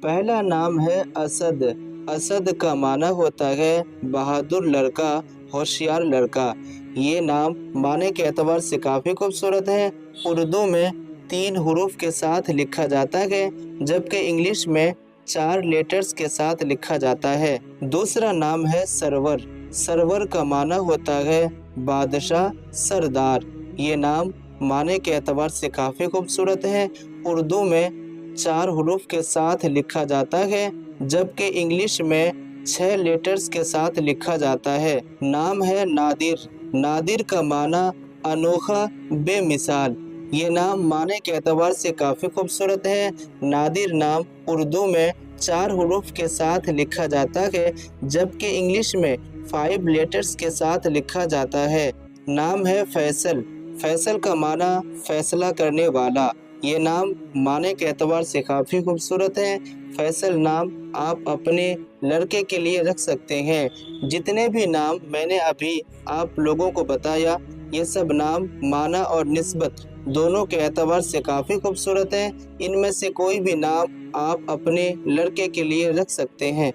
पहला नाम है असद। असद का माना होता है बहादुर लड़का, होशियार लड़का। ये नाम माने के एतबार से काफ़ी खूबसूरत है। उर्दू में 3 हरूफ के साथ लिखा जाता है, जबकि इंग्लिश में 4 लेटर्स के साथ लिखा जाता है। दूसरा नाम है सरवर। सरवर का माना होता है बादशाह, सरदार। ये नाम माने के एतबार से काफ़ी खूबसूरत है। उर्दू में 4 हरूफ के साथ लिखा जाता है, जबकि इंग्लिश में 6 लेटर्स के साथ लिखा जाता है। नाम है नादिर। नादिर का माना अनोखा, बेमिसाल। ये नाम माने के एतबार से काफ़ी खूबसूरत है। नादिर नाम उर्दू में 4 हरूफ के साथ लिखा जाता है, जबकि इंग्लिश में 5 लेटर्स के साथ लिखा जाता है। नाम है फैसल। फैसल का माना फैसला करने वाला। ये नाम माने के एतबार से काफ़ी खूबसूरत है। फैसल नाम आप अपने लड़के के लिए रख सकते हैं। जितने भी नाम मैंने अभी आप लोगों को बताया, ये सब नाम माना और निस्बत दोनों के एतबार से काफ़ी खूबसूरत हैं। इनमें से कोई भी नाम आप अपने लड़के के लिए रख सकते हैं।